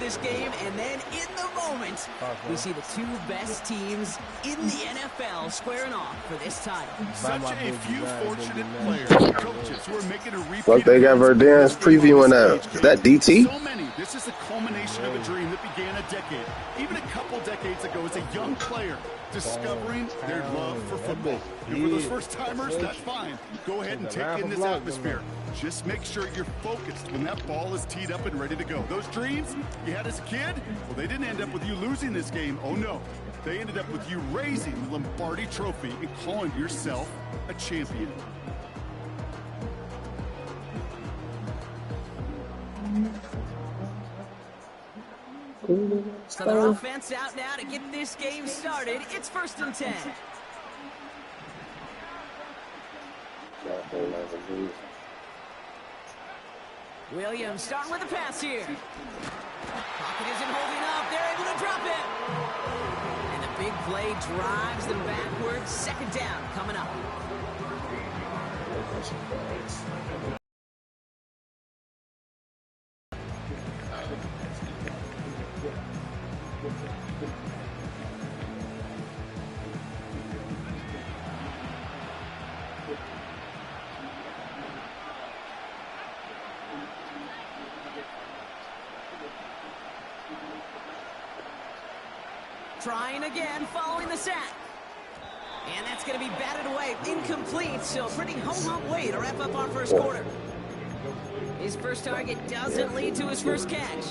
this game, and then in the moment, we see the two best teams in the NFL squaring off for this title. Such a few fortunate players and coaches who are making a repeat. What they got Verdance previewing that? Is that DT? So many. This is the culmination of a dream that began a decade, even a couple decades ago, as a young player discovering their love for football. And for those first timers, that's fine. Go ahead and take in this atmosphere. Just make sure you're focused when that ball is teed up and ready to go. Those dreams you had as a kid, well, they didn't end up with you losing this game. Oh, no. They ended up with you raising the Lombardi Trophy and calling yourself a champion. So the offense out now to get this game started. It's 1st and 10. Williams starting with a pass here. Pocket isn't holding up. They're able to drop it. And the big play drives them backwards. 2nd down coming up. Trying again, following the sack. And that's going to be batted away. Incomplete, so pretty ho-hum way to wrap up our first quarter. His first target doesn't lead to his first catch.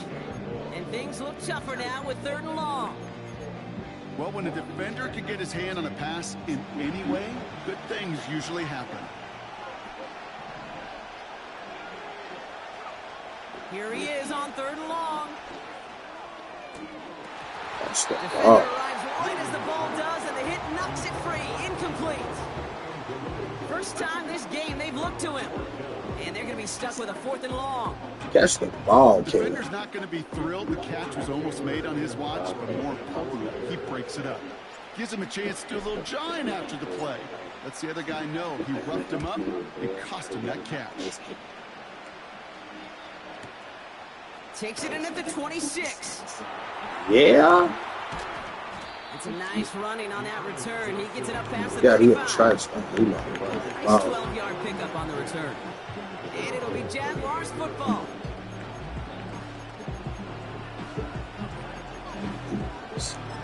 And things look tougher now with 3rd and long. Well, when a defender can get his hand on a pass in any way, good things usually happen. Here he is on 3rd and long. Defender Oh. arrives right as the ball does, and the hit knocks it free. Incomplete. First time this game they've looked to him. And they're going to be stuck with a 4th and long. Catch the ball, The kid. defender's not going to be thrilled the catch was almost made on his watch, but more importantly, he breaks it up. Gives him a chance to do a little jawing after the play. Lets the other guy know he roughed him up and cost him that catch. Takes it in at the 26. Yeah. It's a nice running on that return. He gets it up past the Yeah, he 35. a trash. Nice 12-yard pickup on the return. And it'll be Jaguars football.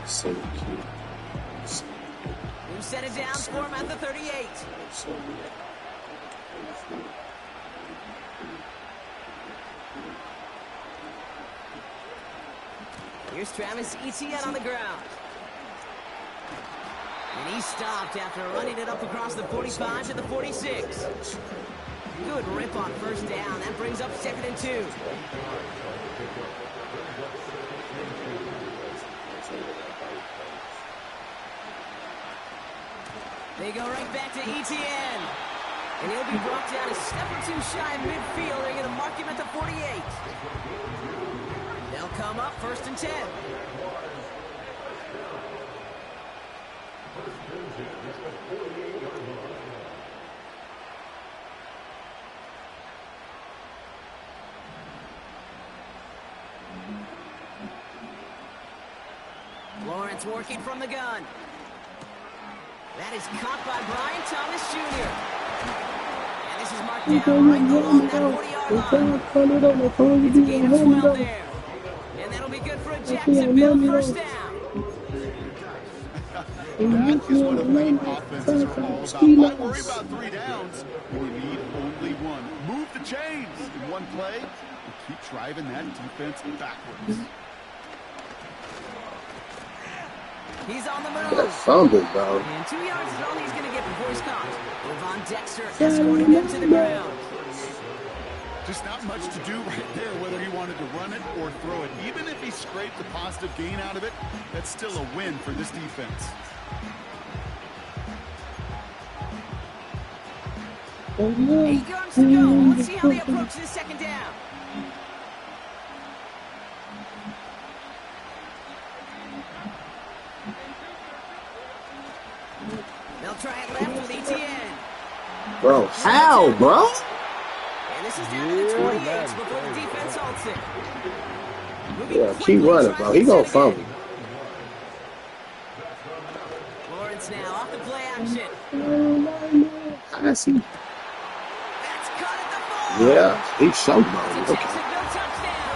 So cute. We've set it down for him at the 38. Here's Travis Etienne on the ground. And he stopped after running it up across the 45 to the 46. Good rip on 1st down. That brings up 2nd and 2. They go right back to Etienne. And he'll be brought down a step or two shy of midfield. They're going to mark him at the 48. They'll come up 1st and 10. Lawrence working from the gun. That is caught by Brian Thomas Jr. And this is marked down right along that 40-yard line. It's a gain of 12 there. And that'll be good for a Jacksonville 1st down. That is what elite offenses are all about. Why worry about 3 downs when you need only 1? Move the chains in one play and keep driving that defense backwards. He's on the move. That fumble, bro. And 2 yards is all he's going to get before he's caught. Levon Dexter escorting him to the ground. Just not much to do right there, whether he wanted to run it or throw it. Even if he scraped a positive gain out of it, that's still a win for this defense. 8 yards to go. Let's see how they approach this 2nd down. They'll try it left with Etienne. Bro, how, bro? And this is down to the 28 before the defense halts it. Yeah, keep running, bro. He gonna fumble. Lawrence now off the play action. I see. That's caught at the 4. Yeah, he showed He ball. takes Okay. it, no touchdown.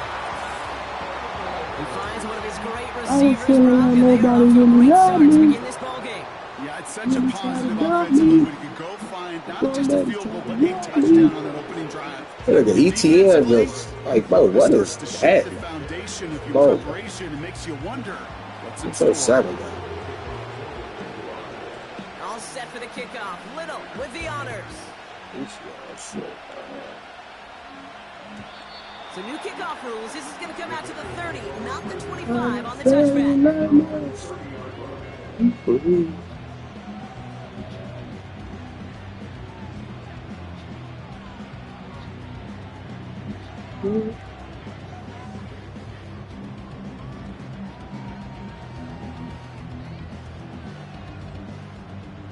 He finds one of his great receivers, Brock, and they are off to a great start to begin this ball game. Yeah, it's such a positive offensive move when you can go find not just a field goal, but a touchdown on that opening drive. Look at ETN just like, bro, what is This starts to that? shape the foundation of your Bro. preparation and makes you wonder what's in So store. 7, though. All set for the kickoff. Little with the honors. So new kickoff rules. This is going to come out to the 30, not the 25 on the touchback.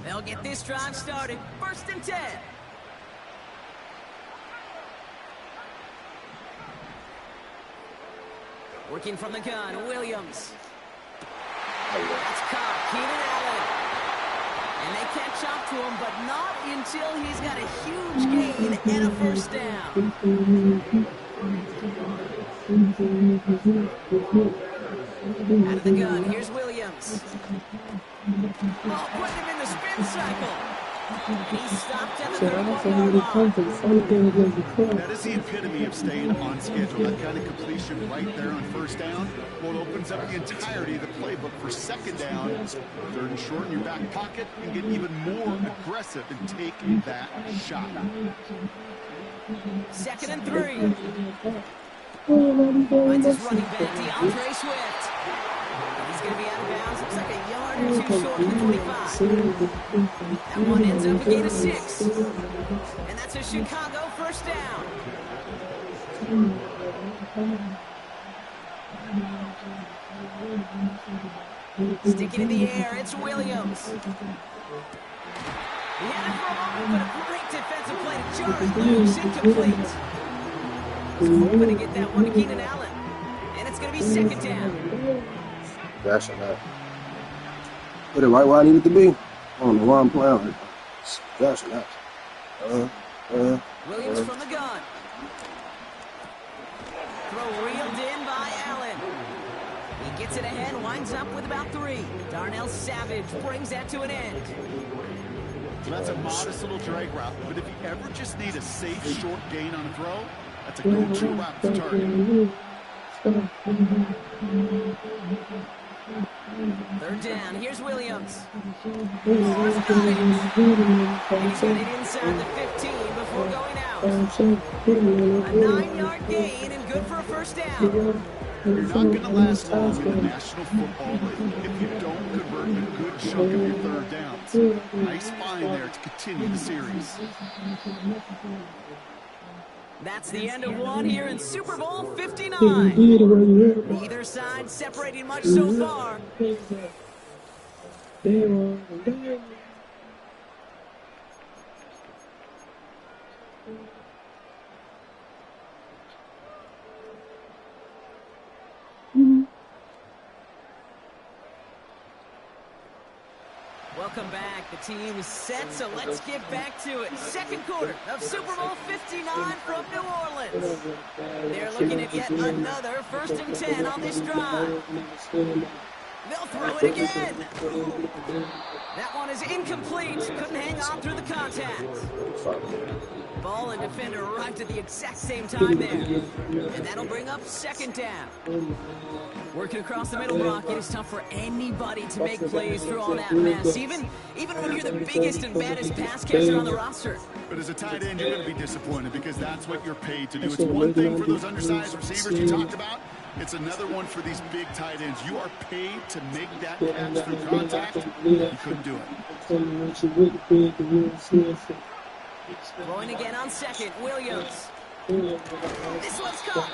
They'll get this drive started. 1st and 10. Working from the gun, Williams. That's caught, Keenan Allen. And they catch up to him, but not until he's got a huge gain and a 1st down. Out of the gun, here's Williams. Oh, putting him in the spin cycle. And he stopped at the 31-yard line. That is the epitome of staying on schedule. That kind of completion right there on 1st down. Well, it opens up the entirety of the playbook for 2nd down. 3rd and short in your back pocket and get even more aggressive and take that shot. 2nd and 3. Finds his running back, DeAndre Swift. And he's going to be out of bounds. Looks like a yard or 2 short of the 25. That one ends up a gain of 6. And that's a Chicago 1st down. Sticking in the air, it's Williams. He had it for a moment, but a great defensive play to jar it loose, incomplete. He's hoping to get that one to Keenan Allen. And it's going to be 2nd down. That's enough. Put it right where I need it to be. I don't know why I'm playing. That's enough. Williams from the gun. Throw reeled in by Allen. He gets it ahead, winds up with about 3. Darnell Savage brings that to an end. So that's a modest little drag route, but if you ever just need a safe short gain on a throw, that's a go-to route to target. 3rd down, here's Williams. He's got it. And he's got it inside the 15 before going out. A 9-yard gain and good for a 1st down. You're not going to last long in the National Football League if you don't convert a good chunk of your 3rd downs. Nice find there to continue the series. That's the end of one here in Super Bowl 59. Neither side separating much so far. Welcome back. The team is set, so let's get back to it. 2nd quarter of Super Bowl 59 from New Orleans. They're looking at yet another 1st and 10 on this drive. They'll throw it again. That one is incomplete. Couldn't hang on through the contact. Ball and defender arrived at the exact same time there. And that'll bring up 2nd down. Working across the middle, Brock, it is tough for anybody to make plays through all that mess, even when you're the biggest and baddest pass catcher on the roster. But as a tight end, you're going to be disappointed because that's what you're paid to do. It's one thing for those undersized receivers you talked about. It's another one for these big tight ends. You are paid to make that catch through contact. You couldn't do it. Throwing again on 2nd, Williams. This one's caught.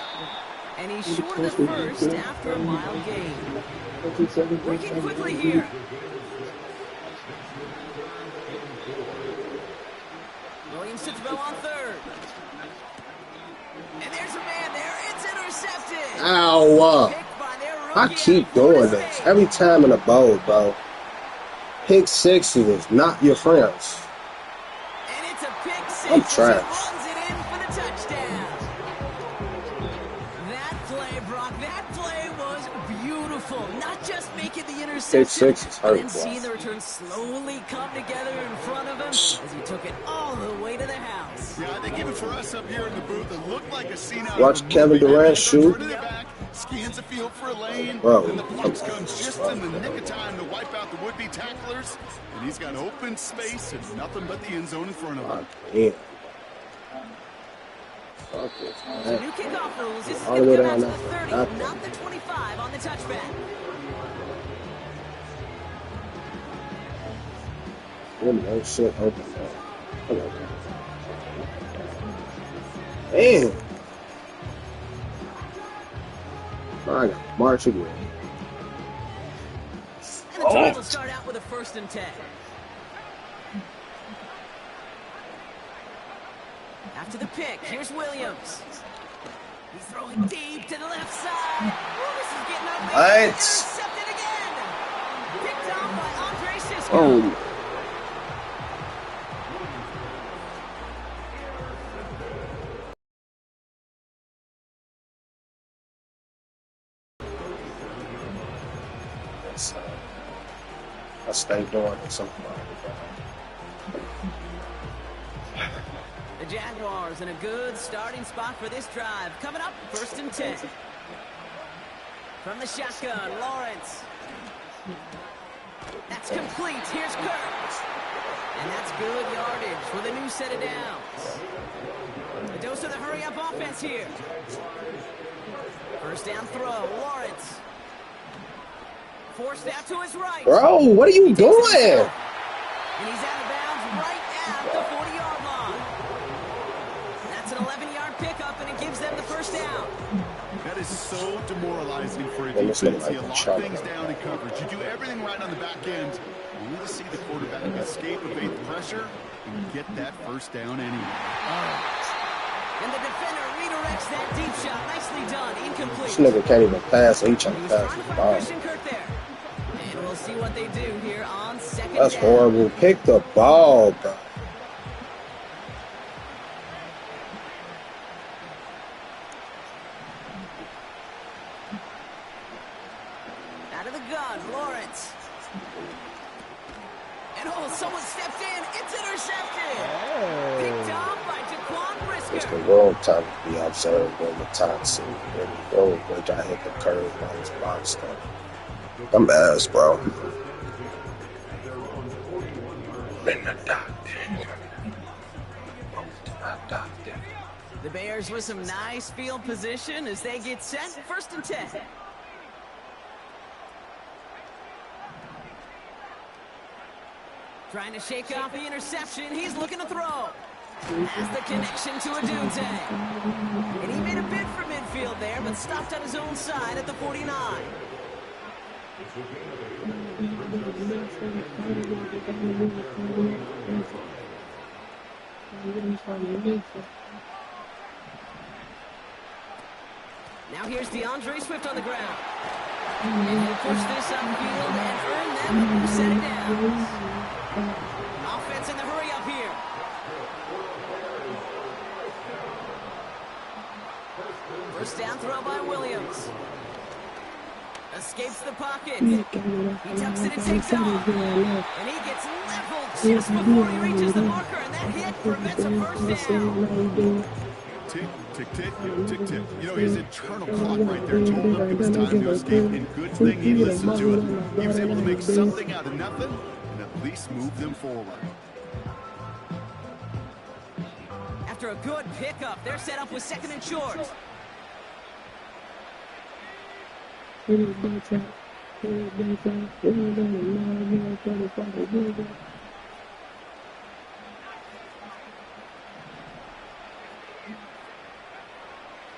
And he's short of the 1st after a mild gain. Working quickly here. Williams to throw on 3rd. And there's a man there. It's intercepted. Ow, Oh, I keep doing this every time in a bowl, bro. Pick sixes is not your friends. And it's a pick six. I'm trash. Runs it in for the touchdown. That play, Brock, that play was beautiful. Not just making the interception, Pick six is hurt, but then seeing the return slowly come together in front of him as he took it all the way to the house. Yeah, I think even for us up here in the booth, it looked like a scene out Watch of Kevin Durant shoot. Scans the field for a lane, Bro, and the blocks comes just in the nick of time to wipe out the would-be tacklers, and he's got open space and nothing but the end zone in front of him. Yeah. So new kickoff rules. This is All going the way to come out down to the there. 30, not the 25 on the touchback. No shit open, bro. Damn. I got March again. And the drive will start out with a 1st and 10. After the pick, here's Williams. He's throwing deep to the left side. Ooh, this is getting ugly. Intercepted again. Picked off by Andre Cisco. Oh. I stay doing it sometime. The Jaguars in a good starting spot for this drive. Coming up, 1st and 10. From the shotgun, Lawrence. That's complete. Here's Kirk. And that's good yardage with a new set of downs. A dose of the hurry-up offense here. 1st down throw, Lawrence. Forced out to his right. Bro, what are you doing? And he's out of bounds right at the 40-yard line. That's an 11-yard pickup, and it gives them the 1st down. That is so demoralizing for a defense. You lock things down in coverage. You do everything right on the back end. You need to see the quarterback escape, evade the pressure, and get that 1st down anyway. And the defender redirects that deep shot. Nicely done. Incomplete. This nigga can't even pass. He trying to pass the ball. Christian Kirk there. And we'll see what they do here on 2nd That's down. horrible. Pick the ball, bro. Out of the gun, Lawrence. And someone stepped in. It's intercepted. Picked off by Jaquan Brisker. It's the wrong time to be observed on the top seat. And go, which I hit the curve on his box stuff. I'm ass, bro. The Bears with some nice field position as they get set. 1st and 10. Trying to shake off the interception. He's looking to throw. Has the connection to Adunze. And he made a bid for midfield there, but stopped on his own side at the 49. Now here's DeAndre Swift on the ground. And he'll push this upfield and earn them a new set of downs. Offense in the hurry up here. First down throw by Williams. Escapes the pocket. He tucks it and takes off. And he gets leveled just before he reaches the marker. And that hit prevents a 1st down. Tick, tick, tick, tick, tick. You know, his internal clock right there told him it was time to escape. And good thing he listened to it. He was able to make something out of nothing and at least move them forward. After a good pickup, they're set up with 2nd and short.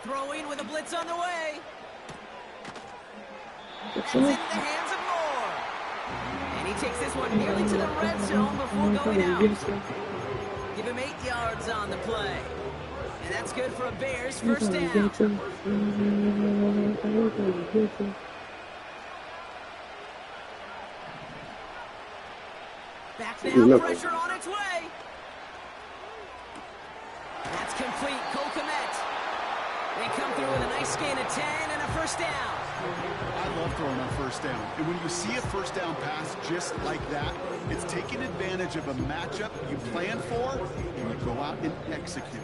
Throwing with a blitz on the way. It's into the hands of Moore. And he takes this one nearly to the red zone before going out. Give him 8 yards on the play. And that's good for a Bears first down. Back now, pressure on its way. That's complete. Cole Kmet. They come through with a nice gain of 10 and a first down. I love throwing on first down. And when you see a first down pass just like that, it's taking advantage of a matchup you plan for and you go out and execute.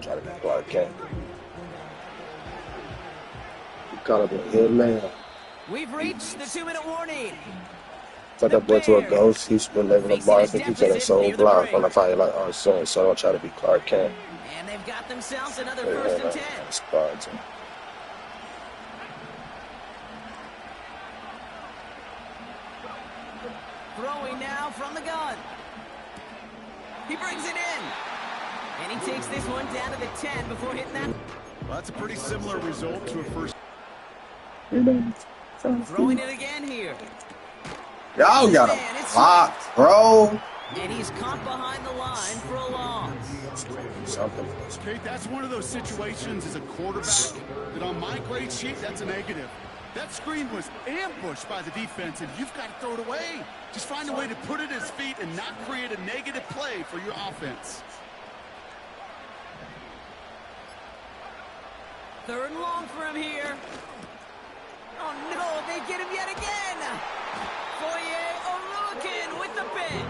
Try to be Clark Kent. You caught up a hit man. We've reached the 2-minute warning. Put that boy to a ghost. He's been living a bar. I think he's in a soul block. On the fire like our son. So don't try to be Clark Kent. And they've got themselves another first and 10. Squads. Throwing now from the gun. He brings it in. And he takes this one down to the 10 before hitting that. Well, that's a pretty similar result to a first. Throwing it again here. Y'all got a block, bro. And he's caught behind the line for a loss. Something. Okay, that's one of those situations as a quarterback that on my grade sheet, that's a negative. That screen was ambushed by the defense, and you've got to throw it away. Just find a way to put it at his feet and not create a negative play for your offense. 3rd and long for him here. Oh, no, they get him yet again. Foye with the pick.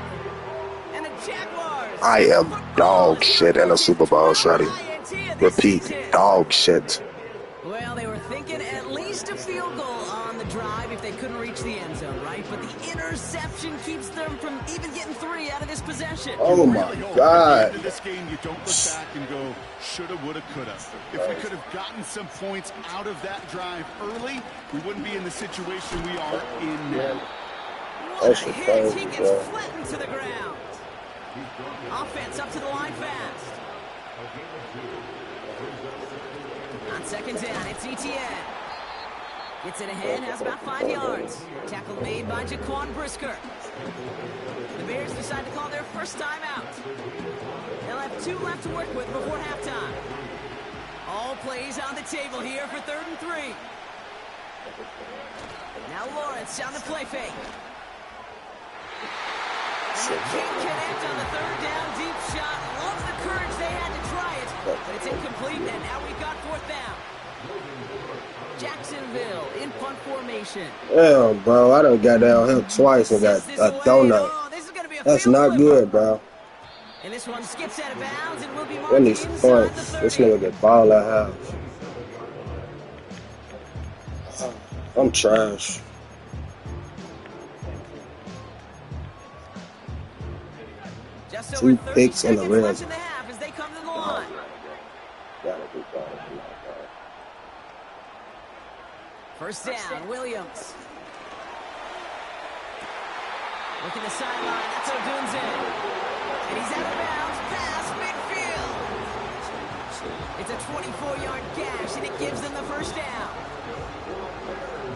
And the Jaguars. I am dog shit in a Super Bowl, shawty. Repeat, dog shit. Well, they were thinking at least a field goal on the drive if they couldn't reach the end zone, right? But the interception keeps them from even getting 3 out of this possession. Oh my God. In this game, you don't look back and go, shoulda, woulda, coulda. If we could have gotten some points out of that drive early, we wouldn't be in the situation we are in now. What a hit! He gets flattened to the ground. Offense up to the line fast. On 2nd down, it's ETN. Gets it ahead, has about 5 yards. Tackle made by Jaquan Brisker. The Bears decide to call their first timeout. They'll have 2 left to work with before halftime. All plays on the table here for 3rd and 3. Now Lawrence on the play fake. And they can't connect on the 3rd down deep shot. Love the courage they had to try it, but it's incomplete, and now we've got 4th down. Jacksonville in punt formation. Damn, bro, I done got down here twice and got a donut. That's not good, bro. And this one skips out of bounds and will be What needs some points? This nigga get ball at half. I'm trash. Just 2 picks in the red. as they come to the line. First down, Williams. Looking the sideline, that's Odunze. And he's out of bounds, past midfield. It's a 24-yard gash, and it gives them the first down.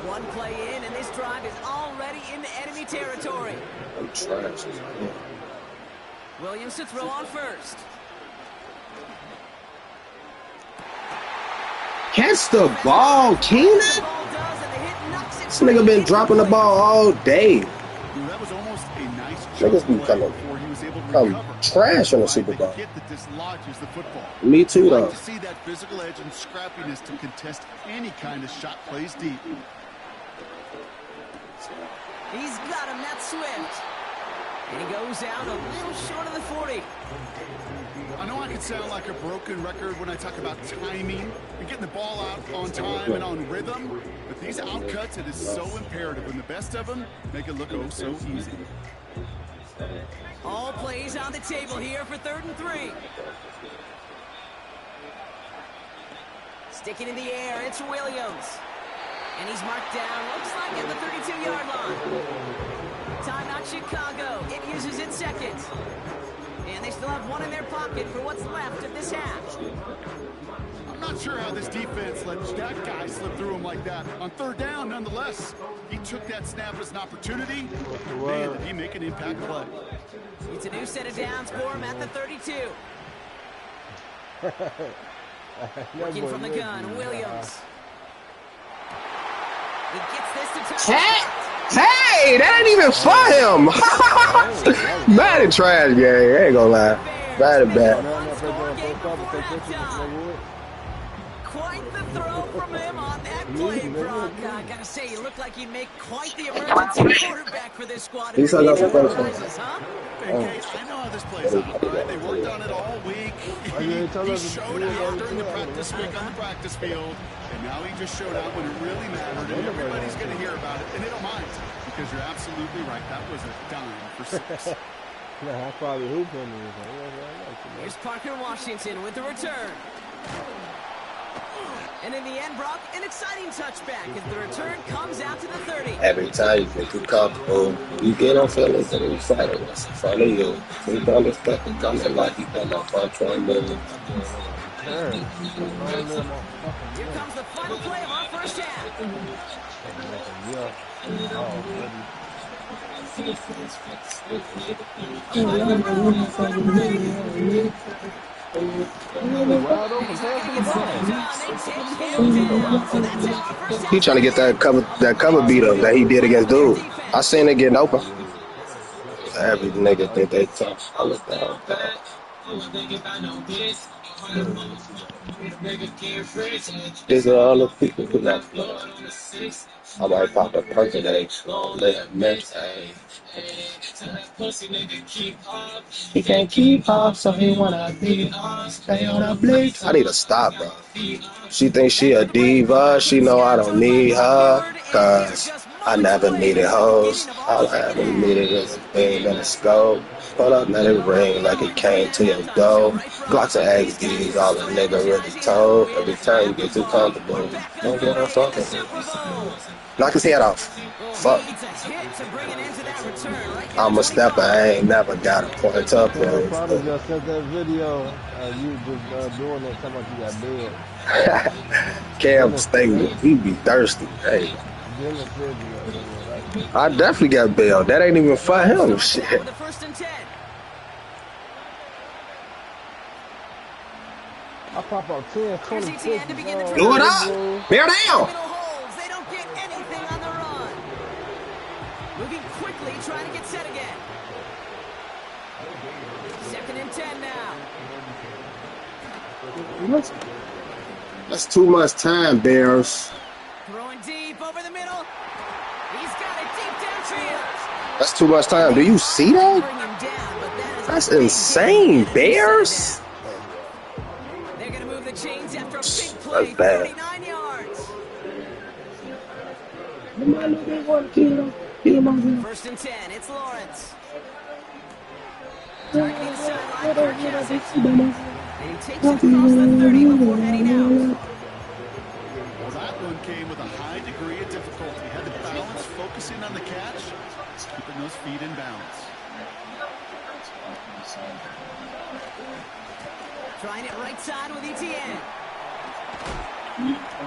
1 play in, and this drive is already into enemy territory. I'm trash. Williams to throw on first. Catch the ball, Keenan. This nigga been dropping the ball all day. That was almost a nice Niggas be coming trash on the Super Bowl. Me too, though. To see that physical edge and scrappiness to contest any kind of shot plays deep. He's got him, that's Swift. And he goes out a little short of the 40. I know I can sound like a broken record when I talk about timing and getting the ball out on time and on rhythm, but these outcuts, it is so imperative when the best of them make it look oh so easy. All plays on the table here for 3rd and 3. Sticking in the air, it's Williams. And he's marked down, looks like at the 32-yard line. Timeout Chicago. It uses its 2nd. And they still have 1 in their pocket for what's left of this half. I'm not sure how this defense let that guy slip through him like that. On third down, nonetheless, he took that snap as an opportunity. Man, did he make an impact play. It's a new set of downs for him at the 32. Working from the gun, Williams. He gets this to touch. Hey, that ain't even for him. Bad and trash game. I ain't gonna lie. Bad and bad. Quite the throw from him on that play, Brock. I gotta say, you look like you'd make quite the emergency quarterback for this squad. He's on the first one. Hey, Case, I know how this plays out, right? They worked on it all week. He showed out during the practice week on the practice field, and now he just showed out when it really mattered, and everybody's going to hear about it, and they don't mind, because you're absolutely right. That was a dime for 6. Yeah, I probably hooped on Here's Parker Washington with the return. And in the end, Brock, an exciting touchback as the return comes out to the 30. Every time you get too comfortable, you get on feelings and you fight it. What's in front of you? You don't expect to come in like you got my punch on move. Here comes the final play of our first half. He trying to get that cover beat up that he did against dude. I seen it getting open. Every nigga think they tough. I look down. These are all the people who left. I might pop a percolate, let mess. He can't keep up, so he wanna be stay on the blitz. I need to stop, bro. She thinks she a diva. She know I don't need her, cause I never needed hoes. All I ever needed was a thing and a scope. Pull up, let it ring like it came to your door. Glocks and XDs, all the nigga really told. Every time you get too comfortable, don't get on fucking. Knock his head off. Fuck. I'm a stepper, I ain't never got a point up. Probably just sent that video you just doing that time you got bed. Cam State, he be thirsty. Hey. I definitely got bailed. That ain't even for him. Shit. I pop out 10, 26. Do it up. Bear down. They don't get anything on the run. Moving quickly, trying to get set again. 2nd and 10 now. That's too much time, Bears. Throwing deep over the middle. He's got it deep downfield. That's too much time. Do you see that? That's insane, Bears. They're going to move the chains after a big play. That's bad. 39 yards. 1st and 10. It's Lawrence. Targeting the sideline for Cassick. And he takes it across the 30 before heading out. Well, that one came with a high degree of difficulty. Had to balance, focusing on the catch, keeping those feet in balance. Trying it right side with ETN.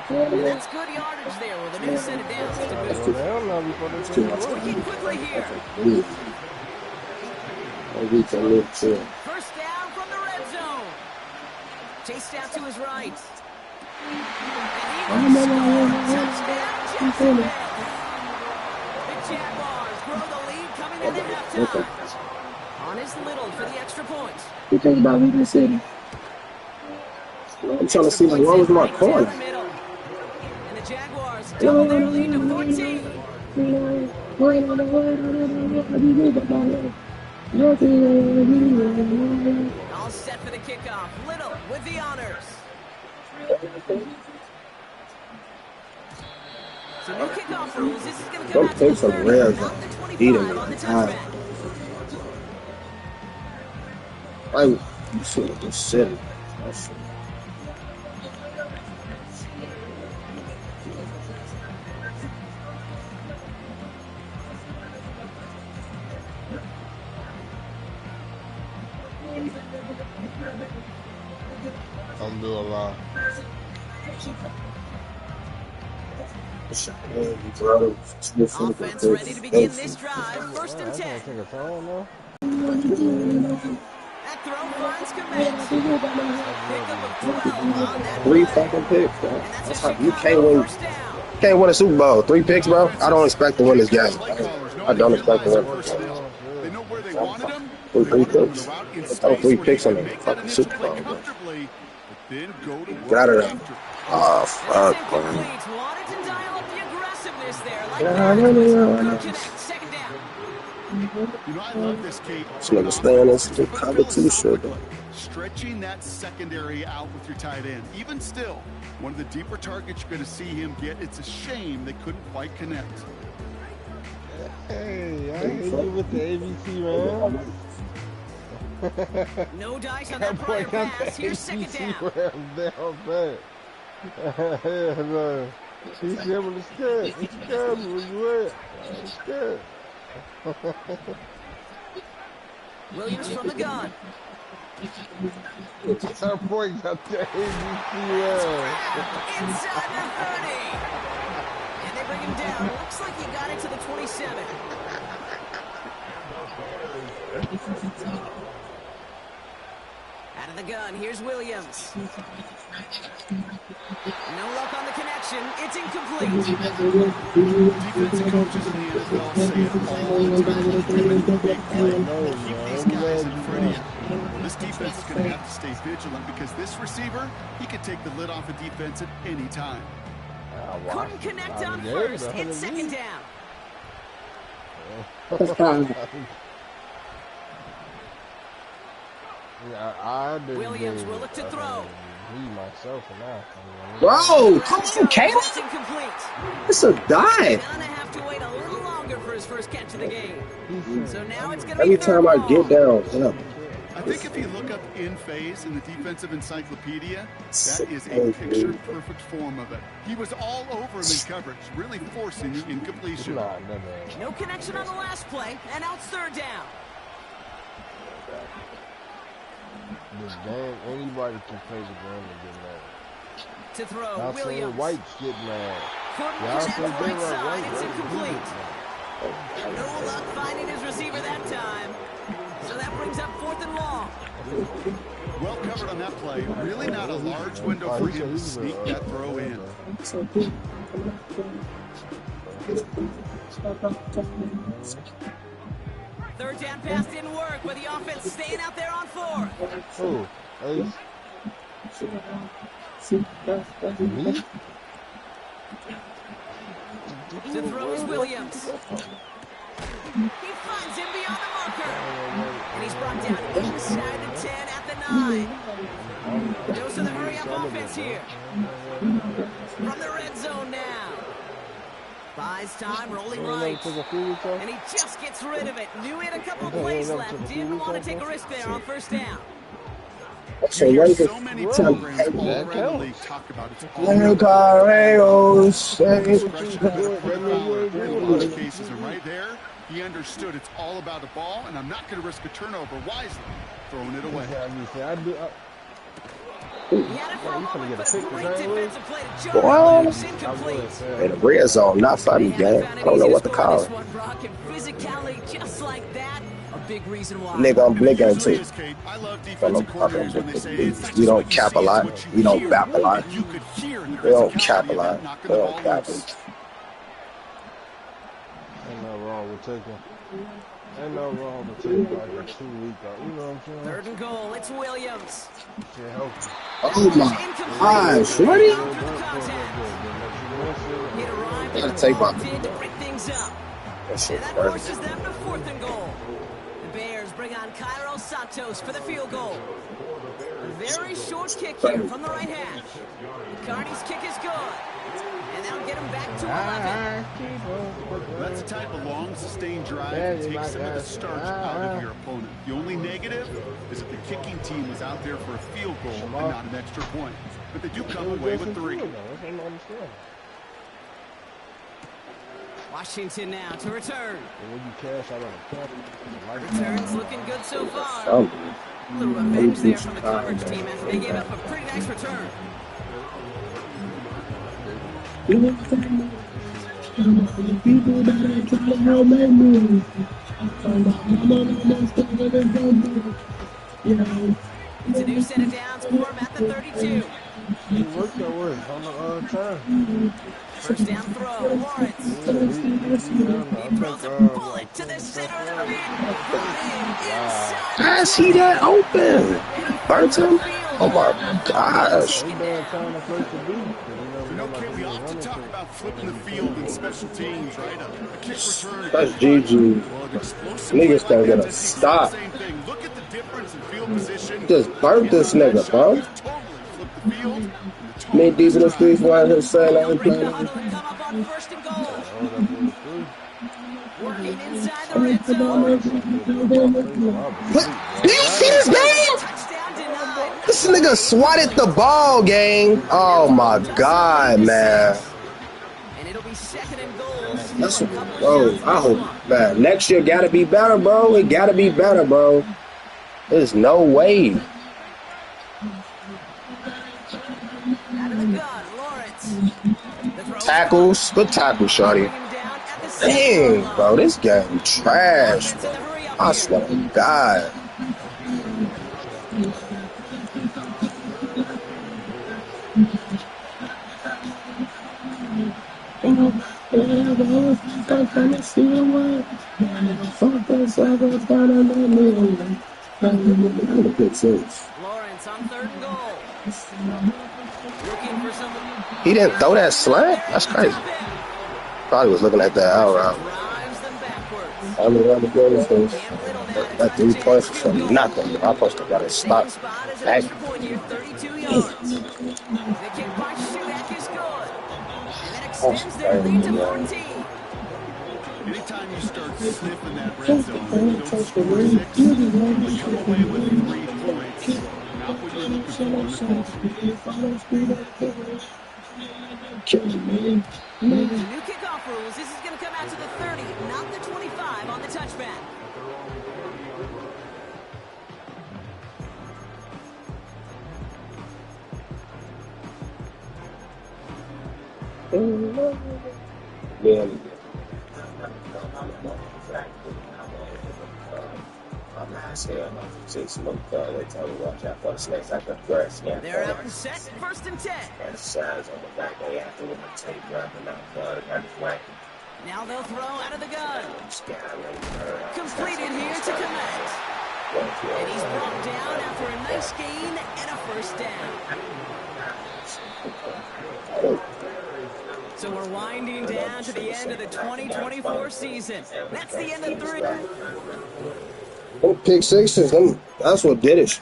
That's good yardage there with a new set of downs to boot. Working quickly here. First down from the red zone. Chased out to his right. And he will score. Touchdown, Jacksonville. The Jaguars grow the lead coming into halftime. On his Little for the extra point. You think about Weekly City? I'm trying to see what was my corner. And the Jaguars double their lead to 14. All set for the kickoff. Little with the honors. So new kickoff rules. This is going to come out to the 30, not the 25 on the touchback. You should have just said it. I'm doing a lot. Offense ready to begin this drive. First and 10. That throw finds command. Pickup of 12 on that 3 play. fucking picks, bro. And that's a You Chicago first down. can't win a Super Bowl. 3 picks, bro. I don't expect to win this game. I don't expect to win. They know where they wanted him. Three picks. Throw 3 picks on the fucking Super Bowl, bro. Then go to Get out of there. Oh, fuck, bro. Wanted to dial up the aggressiveness there. Like that. Good connect. Second down. You know, I love this, Kate. Just understand this cover 2 shit, bro. Stretching that secondary out with your tight end. Even still, one of the deeper targets you're going to see him get. It's a shame they couldn't quite connect. Hey, I hate you with the ABC, man. No dice on that prior pass. Here's second down. He said, well, it's good. It's good. Where you at? It's good. Williams from the gun. That boy got the ABC Inside the 30. And they bring him down. Looks like he got into the 27. Out of the gun, here's Williams. No luck on the connection. It's incomplete. Defensive coaches in the NFL say it all the time. Big play. Keep these guys in front of you. This defense is going to have to stay vigilant because this receiver, he could take the lid off a defense at any time. Couldn't connect on first. It's second down. Williams will look to throw. Bro, come on, Caleb. It's incomplete. It's a dive. Gonna have to wait a little longer for his first catch of the game. So now it's gonna Every be time I get down, I think if you look up in phase in the defensive encyclopedia, that is a picture-perfect form of it. He was all over him in coverage, really forcing the incompletion. No connection on the last play, and now it's third down. This game, anybody can play the game and get mad. To throw, Y'all Williams. saying White's get mad. Couldn't Y'all catch say that right White, side. It's incomplete. No luck finding his receiver that time. So that brings up fourth and long. Well covered on that play. Really not a large window for him to sneak that throw in. Third down pass didn't work, with the offense staying out there on fourth. Oh, hey. Me? To throw is Williams. He finds him beyond the marker. And he's brought down inside the 10 at the 9. Dose of the hurry-up offense here. From the red zone now. Buys time, rolling right. And he just gets rid of it. Knew he had a couple of plays left. Didn't want to take a risk there on first down. So many programs all around the league talk about it. In a lot of cases, and right there, he understood it's all about the ball, and I'm not going to risk a turnover wisely, throwing it away. He had it for a moment, but a great defensive play to jump. Incomplete. In the red zone, not fighting game. I don't know what to call it. Physicality just like that. A big reason why. Nigga, I'm blinking too. I love defensive coordinators when they say it's We don't cap a lot. We don't bap a lot. We don't cap a lot. We don't cap it. Ain't no wrong with taking. Ain't no wrong with taking like a 2 week off. You know what I'm saying? Third and goal. It's Williams. Shit helps. Oh my gosh, shorty. Gotta take my. to break things up. That shit And that crazy. forces them to fourth and goal. The Bears bring on Cairo Santos for the field goal. A very short kick here from the right hash. Carney's kick is good. And that'll get him back to 11. That's the type of long, sustained drive that takes some of the starch out of your opponent. The only negative is that the kicking team was out there for a field goal and not an extra point. But they do come away with 3. Washington now to return. Returns Returns looking good so far. A little revenge there from the coverage team after they gave up a pretty nice return. People that ain't trying to help me move. It's a new set of downs for him at the 32. He worked that way on the turn. First down throw, Lawrence. Yeah, he down there. He I throws think a bullet to the center of the Fred. field. Brought in inside I the see 20. that open. And he Burnt finds him. upfield Oh for my another gosh. second They down. downtown the place to be. You know, Okay, like we they often running talk to. about flipping the field in special teams, right? A kick return, a That's kick punt. GG. Well, an explosive play Niggas like can't that get a does the exact stop. same thing. Look at the difference in field position. Just burnt Hitting this on that nigga, shot, bro. you've totally flipped the field and the tone Me of this deep in the streets, drive. wanted to say I They'll ain't break the playing. huddle and come up on first and goal. Hold that boy free. Working inside the red zone. That boy ball safe, boy. I was asleep, boy. Do I you got see it. this game? Touchdown denied. Not This quite. nigga swatted the ball, gang. Oh my god, man. And it'll be second and goal. That's Still a couple of bro. shots in I this hope, one. man. Next year gotta be better, bro. It gotta be better, bro. There's no way. Out of the gun, Lawrence. The throw is Tackles, good tackle, shorty. bring him down at the 7-yard Dang, line. bro, this game trash, Offense bro. in the hurry up I here. swear to God. Lawrence on third and goal. Looking for someone. He didn't throw that slant? That's crazy. Probably was looking at that out route. Drives them backwards. I mean, I'm going to Cam Little now that 3 points for nothing. I supposed to got to stop. same spot as an extra point here, 32 yards. The kick by Shudak is good. And that extends their lead to 14. Anytime you start sniffing that red zone, don't score 6, you come away with 3 points. Not what you're looking for in this ball. The new kickoff rules, this is going to come out to the 30, not the 25 on the touchback. Yeah. They're out and set, first and 10. Now they'll throw out of the gun. Completed here to Komet. And he's brought down after a nice gain and a first down. So we're winding down to the end of the 2024 season. That's the end of 3. Them pick sixes, that's what did it.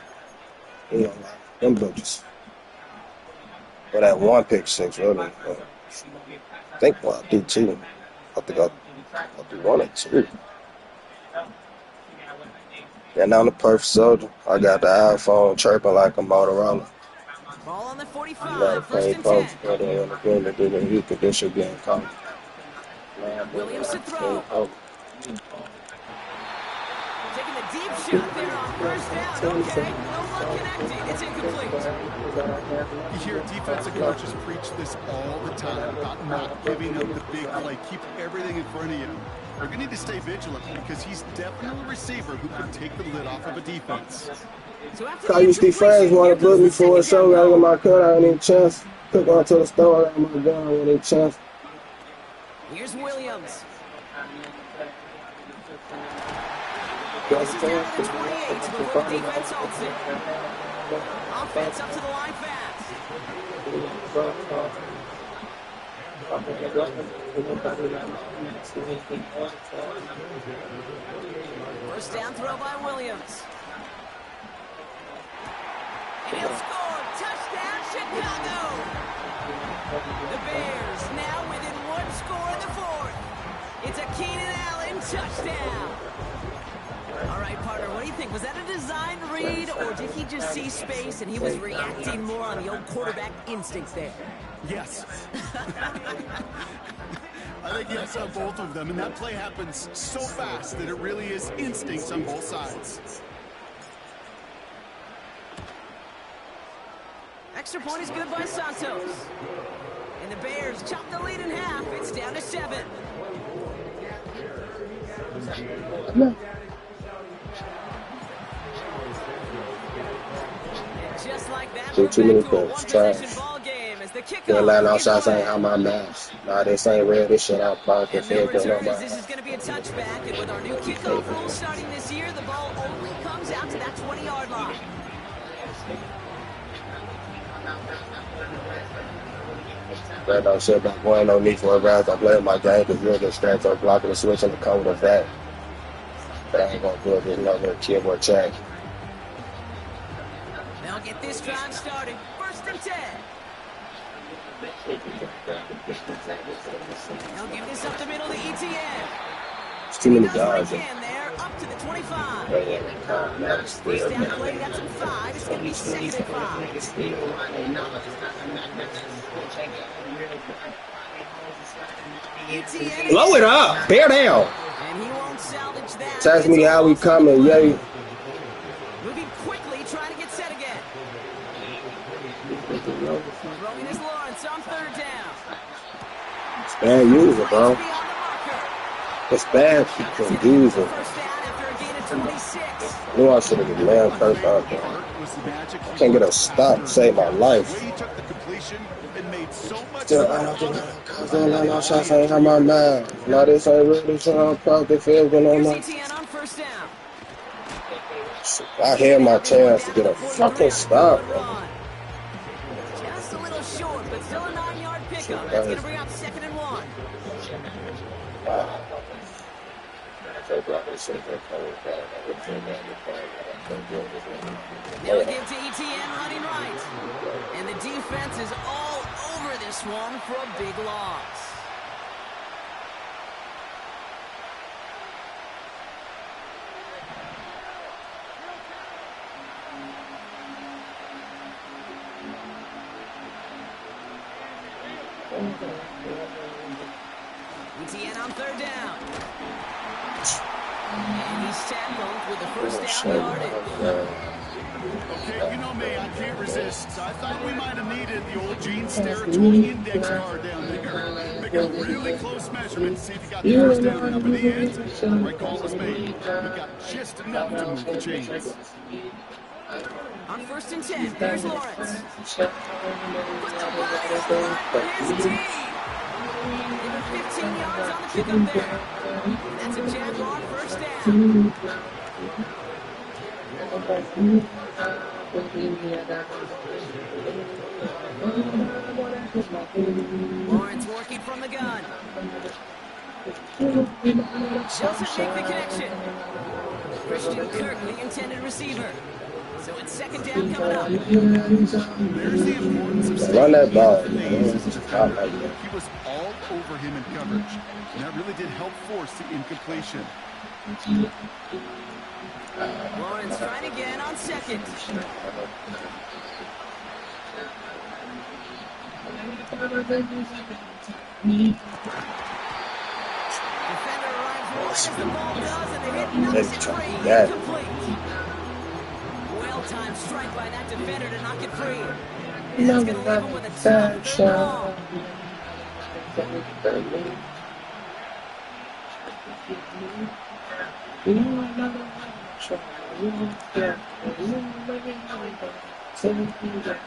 You know, them bitches. But that one pick six, really. I think I did two. I think I did 1 or 2. And on the perfect soldier, I got the iPhone chirping like a Motorola. Ball on the 45, first and 10. Williams to throw. Taking the deep shot there on first down. Okay, no luck connecting. It's incomplete. You hear defensive coaches preach this all the time about not giving up the big play. Keep everything in front of you. We're going to need to stay vigilant because he's definitely a receiver who can take the lid off of a defense. So I used to friends want to book me for a show. I got my cut. I ain't any chance. Took on to the store. I got my gun. I ain't any chance. Here's Williams. This is down to the 28 before the defense holds it. Offense up to the line fast. First down throw by Williams. And he'll score. Touchdown, Chicago. The Bears now within 1 score in the 4th. It's a Keenan Allen touchdown. All right, partner, what do you think? Was that a design read, or did he just see space and he was reacting more on the old quarterback instinct there? Yes. I think yes on both of them, and that play happens so fast that it really is instincts on both sides. Extra point is good by Santos. And the Bears chop the lead in half. It's down to 7. And just like that, we're too many back to a points. Trash. one-possession ball game as the Can't kickoff line is outside saying away. how my mask. Nah, this ain't real. This shit out pocket. And no returns. This is going to be a touchback. And with our new kickoff rules starting this year, the ball only comes out to that 20-yard line. That don't shit back one. No need for a round. I'm playing my game because you're just straight up blocking the switch and the code of that. But I ain't gonna do it. There's no little keyboard check. They'll get this drive started. 1st and 10. They'll give this up the middle to ETN. It's too many He does what guys. he can there, up to the 25. That's First down play, that's in 5. It's going to be 2nd and 5. ETN blow it up. Bear down. and he won't salvage that. Text me how we coming, yay. Moving quickly, trying to get set again. Throwing his Lawrence on 3rd down. It's bad user, bro. Beyond the marker. It's bad from user. First down after a gain of 26. I knew I should have been man first out there. I can't get a stop to save my life. He took the completion and made so much Still, I don't think no shots ain't have my man. Now this ain't really trying to pop the field going on. Here's ETN on 1st down. I had my chance to get a fucking stop. Just a little short, but still a 9-yard pickup. That's going to bring up 2nd and 1. They'll give to ETN running right. And the defense is all over this one for a big loss. ETN on 3rd down. And he's tackled with the 1st down yardage. Okay, you know me, I can't resist. So I thought we might have needed the old Gene's territory index card down there. Make a really close measurement to see if you got the 1st down and up in the end. The right call was made. We got just enough to move the chains. On 1st and 10, here's Lawrence. Put the body on the line for his team. Even 15 yards on the pickup there. That's a Jaguar 1st down. Lawrence working from the gun. Doesn't make the connection. Christian Kirk, the intended receiver. So it's 2nd down coming up. There's the importance of staying Run that ball. in the phase. He was all over him in coverage. And that really did help force the incompletion. Lawrence trying again on 2nd. Defender arrives right as the ball does, and they hit knocks it free. Incomplete. Well-timed strike by that defender to knock it free. And that's going to leave him with a tough 3rd and long.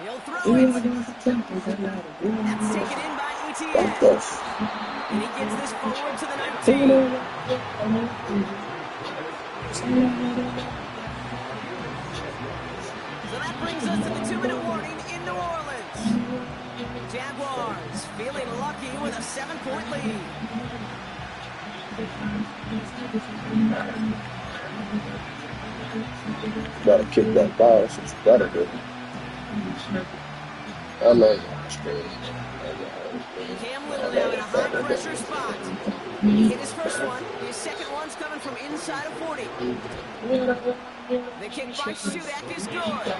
He'll throw it. That's taken in by ETN. And he gets this forward to the 19. So that brings us to the 2-minute warning in New Orleans. Jaguars feeling lucky with a 7-point lead. Gotta kick that ball. That's what you gotta do. I know. Cam Little now in a high-pressure spot. He hit his first one. His second one's coming from inside of 40. The kick by Shudak is good.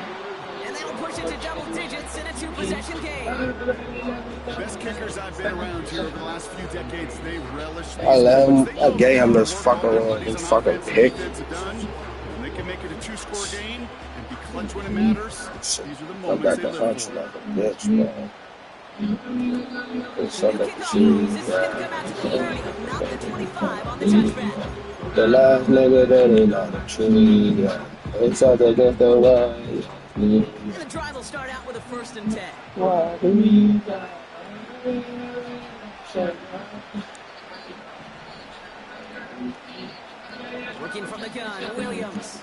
And that'll push it to double digits in a 2-possession game. Best kickers I've been around here over the last few decades, they relish these I let him. moments. I gave him this fucking pick. They can make it a 2-score game and be clutch when it matters. These are the I'm moments back they to live hunch for. like a bitch, man. It's New something kickoff she moves. This is going to come out to the 30, not the 25 on the touchback. the last nigga that ain't not a tree. It's out against the wall. And the drive will start out with a 1st and 10. Working from the gun, Williams.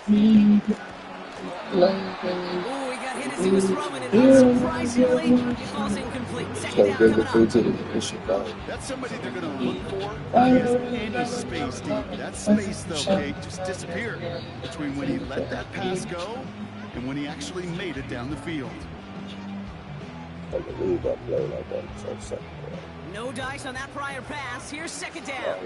Ooh, he got hit as he was throwing it. Unsurprisingly, it falls incomplete. 2nd down coming up. That's somebody they're going to look for. He has any space deep. That space, though, Kate, just disappeared between when he let that pass go and when he actually made it down the field. I believe I play like that. So no dice on that prior pass. Here's 2nd down.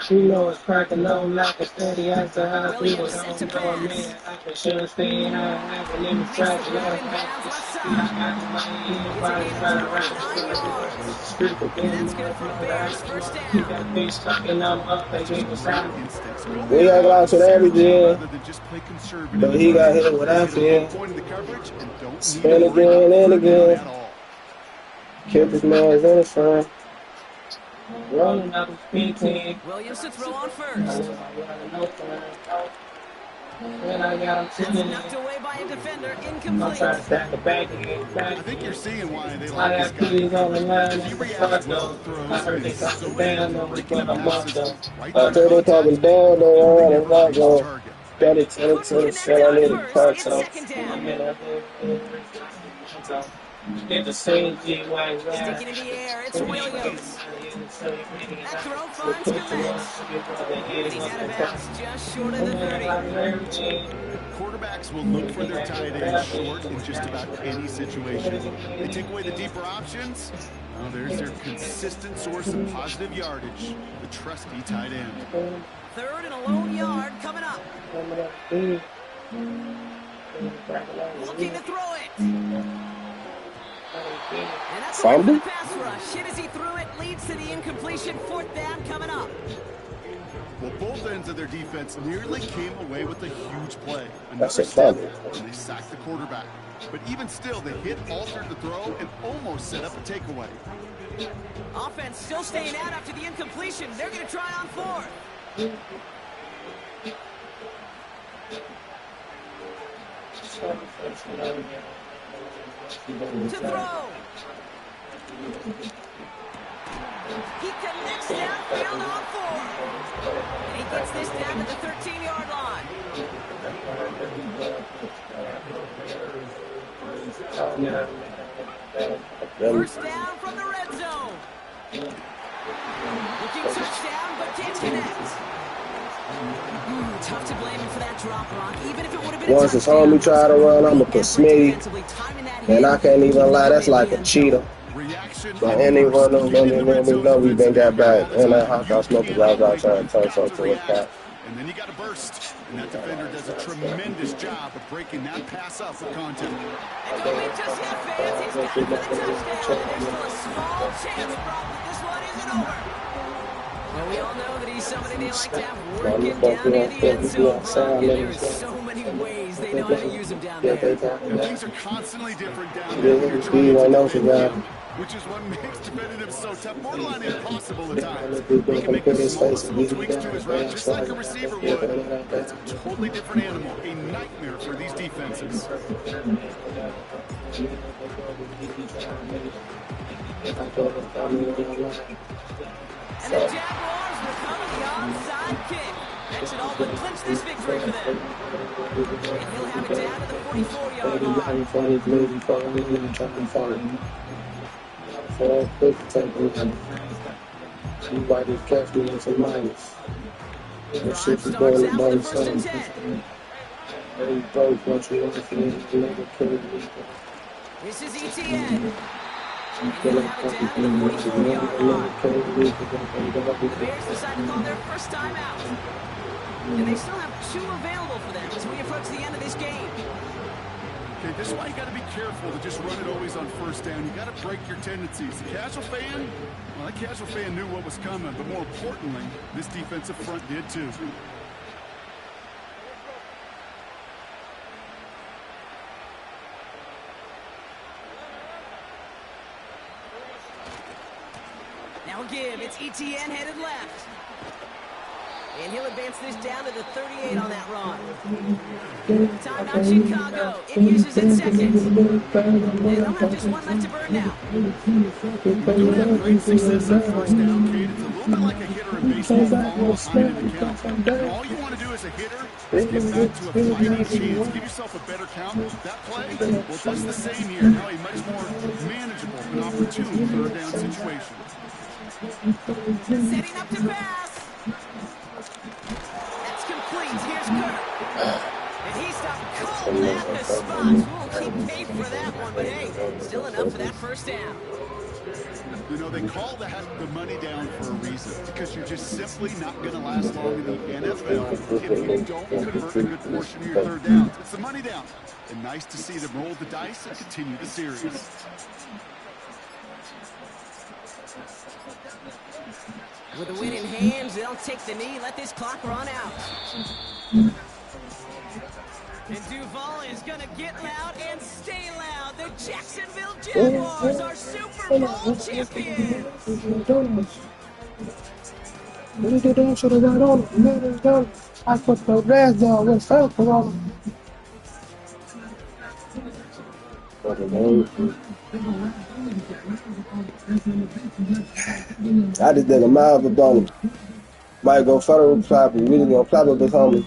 She knows cracking low like a steady as to how people Williams sets a don't know pass. me. I can sure stay high, having in the Makes the track. throw inbounds left side. It's a gain of 9 yards. And that's good for a Bears 1st down. We got lots of everything, but he got hit with that fear. Spin again and again. Kept his man's innocent. Rolling up the speed team. Williams to throw on 1st. When I got him That's sitting knocked there. away by a defender. I'm trying to Incomplete. stack the back again. I think you're seeing why they I like have keys this on the guy. line. He He reacts well to I throws heard and they is got so the band able to on break when that I'm passes up. right I through think they talking contact down there and on leave the it right rock on his go. target. Got it to Couldn't the connect shit. I on need a 1st. cut, It's so 2nd down. Get the same G-Wang. Sticking in the air. It's Williams. That throw finds Komet. And he's out of bounds just short of the 30. Quarterbacks will look for their tight end short in just about any situation. They take away the deeper options. Well, there's their consistent source of positive yardage, the trusty tight end. 3rd and a lone yard coming up. Looking to throw it. And that's away for the pass rush. Hit as he threw it. Leads to the incompletion. 4th down coming up. Well, both ends of their defense nearly came away with a huge play. That's Another a step, fumble. and they sacked the quarterback. But even still, the hit altered the throw and almost set up a takeaway. Offense still staying out after the incompletion. They're going to try on 4th. To throw. He connects downfield on 4. And he gets this down to the 13-yard line. First down from the red zone. Looking touchdown, but can't connect. Tough to blame him for that drop, Rock. Even if it would have been Once his homie try to run, I'ma put Smitty. And I can't even lie, that's like a cheetah. But anyone who know we been got back. And that hot dog smoking guys out trying to turn something to a cat. And then you got a burst. And that defender does a tremendous job of breaking that pass up with contact. And don't leave just yet, fans. He's got it for the touchdown. And there's still a small chance, Brock, that this one isn't over. Well, we all know that he's somebody they like to have working down near the end zone, Brock. And there are so many ways they know how to use him down there. And things are constantly different down there when you're trying to defend him, which is what makes defending him so tough, borderline impossible at times. He can make the smallest little tweaks to his route, just like a receiver would. But it's a totally different animal, a nightmare for these defenses. And the Jaguars recover the onside kick. That should all but clinch this victory for them. And he'll have it down to the 44-yard line. Drive starts out with a 1st and 10. This is ETN. And he'll have it down to the 44-yard line. The Bears decide to call their first timeout. And they still have 2 available for them as we approach the end of this game. Okay, this is why you got to be careful to just run it always on 1st down. You got to break your tendencies. The casual fan, well, that casual fan knew what was coming, but more importantly, this defensive front did too. Don't give. It's ETN headed left. And he'll advance this down to the 38 on that run. Timeout Chicago. It uses its second. They don't have just one left to burn now. When you have great success on first down, Kate, it's a little bit like a hitter in baseball falling behind in the count. And all you want to do as a hitter is get back to a fighting chance. Give yourself a better count. That play, well, does the same here. Now a much more manageable and opportune third down situation. Setting up to pass. That's complete. Here's Kirk. And he stopped cold at the spot. Ooh, he paid for that one, but hey, still enough for that first down. You know, they call that the money down for a reason, because you're just simply not going to last long in the NFL if you don't convert a good portion of your third downs. It's the money down. And nice to see them roll the dice and continue the series. With the win in hands, they'll take the knee, let this clock run out. And Duval is going to get loud and stay loud. The Jacksonville Jaguars are Super Bowl champions. Should have got on it. I put the red down. What's up, on I just did a mile of a donut. Might go federal trap and really gonna clap up his homie.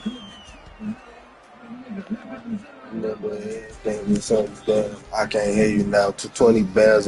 I can't hear you now. 220 bells.